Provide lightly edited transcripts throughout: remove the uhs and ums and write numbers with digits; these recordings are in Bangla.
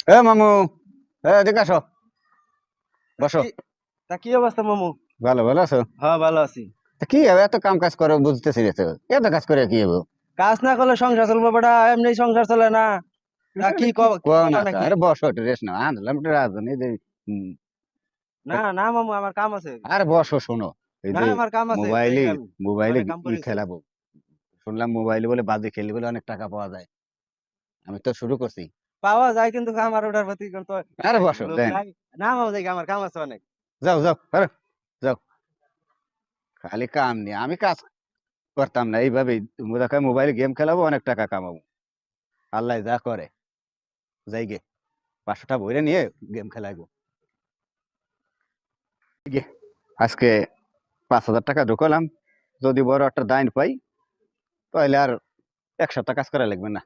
এ মামু, এদিকে আসো, বসো। কি কি অবস্থা মামু? ভালো ভালো আছো? হ্যাঁ, ভালো আছি। তা কি হবে, এত কাম কাজ করো বুঝতেছি না তো। এত কাজ করে কি হবে? কাজ না করলে সংসার চলবে বেটা, এমনি সংসার চলে না। তা আরে কি কি কও না করবা তো, নাকি? আরে বসো, একটু রেস্ট নাও, আনলাম একটু রাজধানী যে। হুম, না না মামু, আমার কাম আছে। আরে বসো, শোনো। এই না, যে আমার কাম আছে, যাই মোবাইলে আমি। মোবাইলে অনেক কাম ই করেছি। খেলাবো, শুনলাম মোবাইলে বলে বাজে খেলি বলে অনেক টাকা পাওয়া যায়। আমি তো শুরু করছি। পাওয়া যায় কিন্তু আমার ওটার প্রতি তো আরে বসো, লোক দেন। নাই। না মামু, যাই আমার কাম আছে অনেক। যাও যাও, আরে যাও। খালি কাম নিয়ে আমি কাজ করতাম না এইভাবেই। তুমি দেখো মোবাইলে গেম খেলাবো, অনেক টাকা কামাবো। আল্লাহ যা করে, যাই গে 500টা বইরে নিয়ে গেম খেলাইবো। গে, আজকে 5,000 টাকা ঢুকালাম। যদি বড় একটা দাইন পাই, তাহলে আর 1 সপ্তাহ কাজ করা লাগবে না।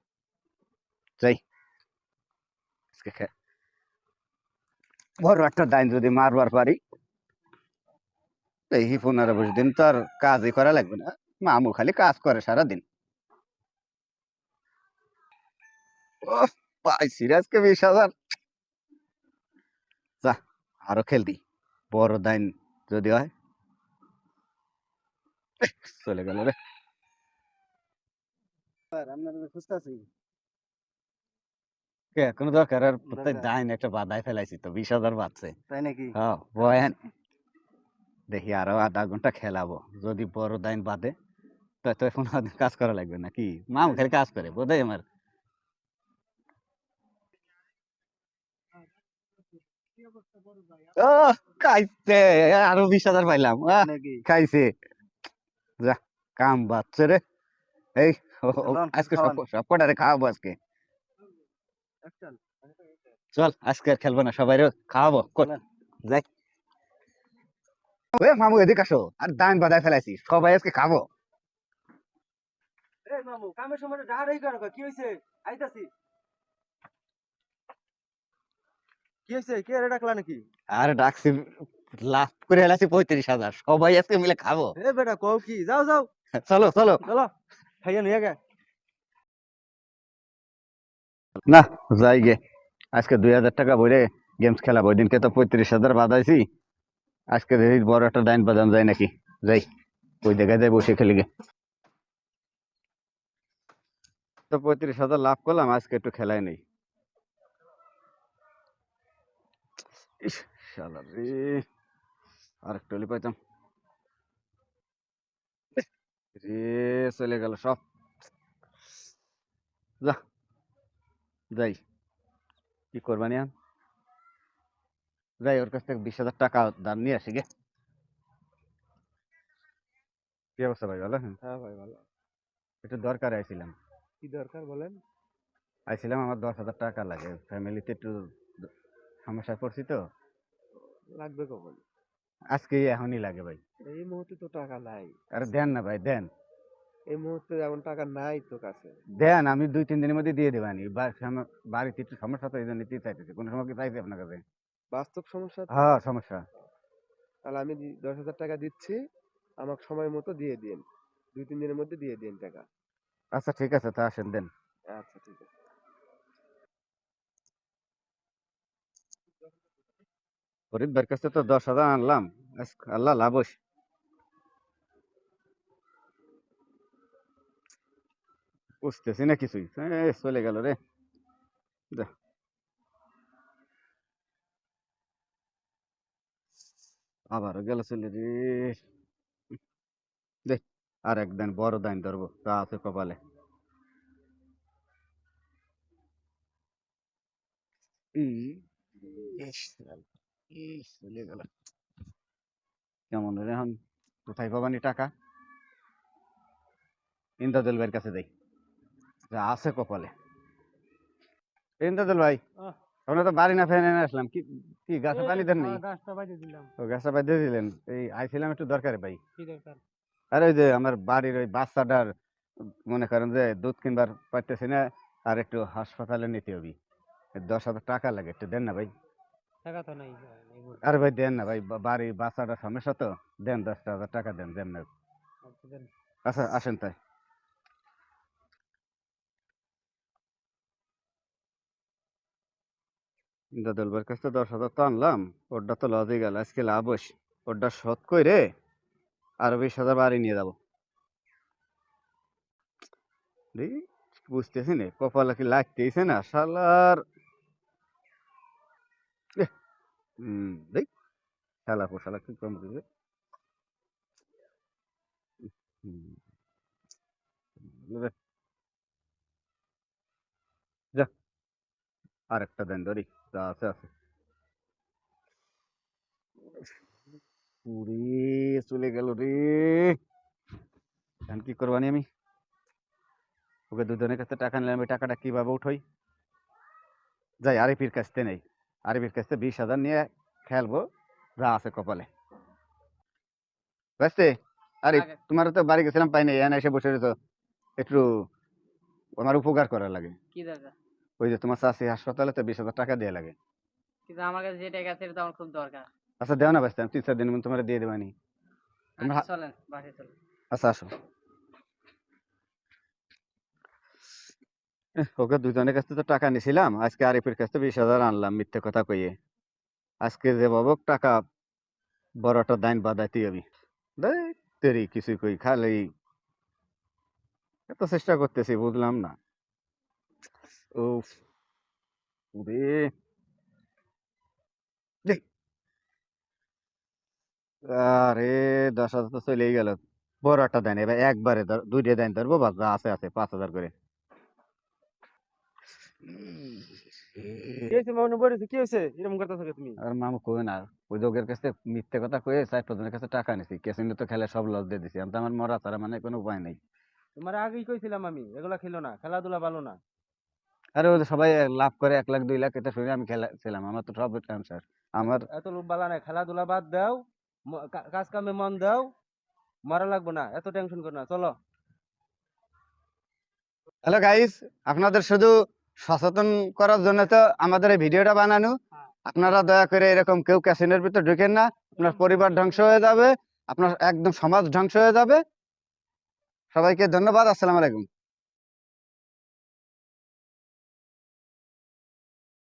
যাই, আজকে বড় একটা দাইন যদি মারবার পারি, এই 15-20 দিন তো আর কাজই করা লাগবে না। মামু খালি কাজ করে সারাদিন। ও, পাইছি রে আজকে 20,000। যা, আরো খেলতি বড় দাইন যদি হয়। চলে গেল রে। কে কোনো দরকার আর প্রত্যেক দরকার দাইন একটা বাধায় ফেলাইছি তো, 20,000 বাঁচছে। তাই নাকি? হ্যাঁ বয়ান, দেখি আরো আধা ঘন্টা খেলাবো। যদি বড় দাইন বাদে, তো এখন আর কাজ করা লাগবে না। কি মামু খালি কাজ করে বোধহয় আমার। ও, খাইছে, আরো 20,000 পাইলাম। তাই নাকি? খাইছে। যা, কাম বাচ্চে রে। এই লন আজকে সব খাওয়ান। সব কটারে খাওয়াবো আজকে। চল, আজকে আর খেলবো না, সবাই খাওয়াবো চলেন। যাই। মামু এদিকে আসো, আর দাইন বাদায় ফেলাইছি, সবাই আজকে খাবো। এই মামু, কামের সময় ডাহাডাহি করে না, কি হইছে? আইতাছি। কি হইছে? কে রে ডাকলা নাকি? আর ডাকছি, লাভ করে ফেলাইছি 35,000, সবাই আজকে মিলে খাবো। এ বেটা, কও কি? যাও যাও, চলো চলো। চলো খাইয়া নিয়ে গে। না, যাই গে। আজকে 2,000 টাকা বইরে গেমস খেলাবো। ওই দিনকে তো 35,000 বাদাইছি। আজকে দেখি বড় একটা ডাইন বাদাম যায় নাকি। যাই, ওই জায়গায় যাই বসে খেলি গে। তো 35,000 লাভ করলাম, আজকে একটু খেলাই নেই। ইস, শালা রে, আর একটু হলে পাইতাম রে। চলে গেল সব। যা, যাই, কি করবানি আর। যাই, ওর কাছ থেকে 20,000 টাকা দাম নিয়ে আসি গে। কি অবস্থা ভাই, ভালো? হ্যাঁ, হ্যাঁ ভাই, ভালো। একটু দরকার আইছিলাম। কি দরকার বলেন? আমার 10,000 টাকা লাগে, ফ্যামিলিতে একটু সমস্যায় পড়ছি তো। লাগবে কখন? আজকে এখনই লাগে ভাই। এই মুহূর্তে তো টাকা নাই। আরে দেন না ভাই, দেন। এই মুহূর্তে এমন টাকা নাই তো কাছে। দেন, আমি 2-3 দিনের মধ্যে দিয়ে দেবানি। বাড়িতে একটু সমস্যা তো, এই জন্য নিতে চাইতেছি। কোনো সময় কি চাইছি আপনার কাছে? বাস্তব সমস্যা তো। হ্যাঁ, সমস্যা। তাহলে আমি 10,000 টাকা দিচ্ছি, আমাকে সময় মতো দিয়ে দিন। 2-3 দিনের মধ্যে দিয়ে দিন টাকা। আচ্ছা ঠিক আছে, তা আসেন, দেন। আচ্ছা ঠিক আছে। ফরিদ ভাইয়ের কাছে তো 10,000 আনলাম। আল্লাহ লাভ হইছে। বুঝতেছি না কিছুই, চলে গেল রে। যা, আবারও গেল চলে রে। দেখ, আর একদিন বড় দাইন ধরবো, তা আছে কপালে। ইস, চলে গেল। কেমন রে এখন, কোথায় পাবানি টাকা? ইন্দ্রদুল ভাইয়ের কাছে যাই, যা আছে কপালে। ইন্দ্রদুল ভাই, আহ, আমরা তো বাড়ি না ফেনে এনে আসলাম। কি কি গাছে পানি দেন নি? হ্যাঁ, গাছটা বাইরে দিলাম। ও, গাছটা বাদ দিয়ে দিলেন। এই আইছিলাম একটু দরকারে ভাই। কি দরকার? আর ওই যে আমার বাড়ির ওই বাচ্চাটার, মনে করেন যে দুধ কিনবার পারতেছি না, আর একটু হাসপাতালে নিতে হবে। 10,000 টাকা লাগে, একটু দেন না ভাই। টাকা তো নাই এই আরে মুহূর্তে। ভাই দেন না ভাই, বাড়ি বাচ্চাটার সমস্যা তো। দেন, 10,000 টাকা দেন, দেন না। আচ্ছা, দেন। আচ্ছা আসেন তাই। দাদুলবার কাছে 10,000 তো আনলাম, ওরটা তো লসই গেল, আজকে লাভ হইস। ওরটা শোধ করে আরো 20,000 বাড়ি নিয়ে যাবো। দেখি, বুঝতেছি না কপালে কি লাগতেছে না শালার। দেখ, শালা পোশালা কি কম দিবে। হুম, লে, যা আরেকটা দেন ধরি, যা আছে আছে। পুরি চলে গেল রে। এখন কি করবানি আমি? ওকে দুজনের কাছে টাকা নিলাম, ওই টাকাটা কিভাবে উঠোই? যাই আরিফির কাছতে নেই, আরিফির কাছে 20,000 নিয়ে খেলবো, যা আছে কপালে। বুঝতে আরিফ, আগে তোমার তো বাড়ি গেছিলাম পাই নাই, এনে এসে বসে রয়েছো। একটু আমার উপকার করার লাগে। কি দরকার? ওই যে তোমার চাষি হাসপাতালে তো 20,000 টাকা দিয়ে লাগে। কিন্তু আমার কাছে যে টাকা আছে এটা তো আমার খুব দরকার। আচ্ছা দেও না, ব্যস্ত আমি 3-4 দিনের মধ্যে তোমার দিয়ে দেবানি। তোমরা আচ্ছা চলেন বাসায় চলেন। আচ্ছা আসো। ওকে দুজনের কাছে তো টাকা নিছিলাম, আজকে আরিফের কাছে 20,000 আনলাম মিথ্যে কথা কইয়ে। আজকে যে বাবক টাকা বড়টা দাইন বাদাইতে আমি দেই তেরি কিছু কই খালি এত চেষ্টা করতেছি বুঝলাম না। উফ রে, দেই, আরে 10,000 তো চলেই গেল। বড়টা দেন এবার একবারে দুইটা দেন ধরবো, বাস যা আছে আছে 5,000 করে। কি হয়েছে মামুনি বলেছে কি হয়েছে এরকম করতেছো তুমি? আর মামু কই না, ওই যোগের কাছে মিথ্যে কথা কয়ে 4-5 জনের কাছে টাকা নিছি, ক্যাসিনো তো খেলে সব লস দিয়ে দিছি, আমি তো আমার মরা ছাড়া মানে কোনো উপায় নেই। তোমার আগেই কইছিলাম আমি এগুলা খেলো না, খেলাধুলা ভালো না। আরে ওই যে সবাই লাভ করে 1 লাখ 2 লাখ, এটা শুনে আমি খেলাছিলাম, আমার তো সব ক্যান্সার আমার। এত লোক বালা নাই, খেলাধুলা বাদ দাও, কাজ কামে মন দাও, মারা লাগবো না, এত টেনশন করো না, চলো। হ্যালো গাইস, আপনাদের শুধু সচেতন করার জন্য তো আমাদের এই ভিডিওটা বানানো। আপনারা দয়া করে এরকম কেউ ক্যাসিনোর ভিতর ঢুকেন না, আপনার পরিবার ধ্বংস হয়ে যাবে, আপনার একদম সমাজ ধ্বংস হয়ে যাবে। সবাইকে ধন্যবাদ, আসসালামু আলাইকুম।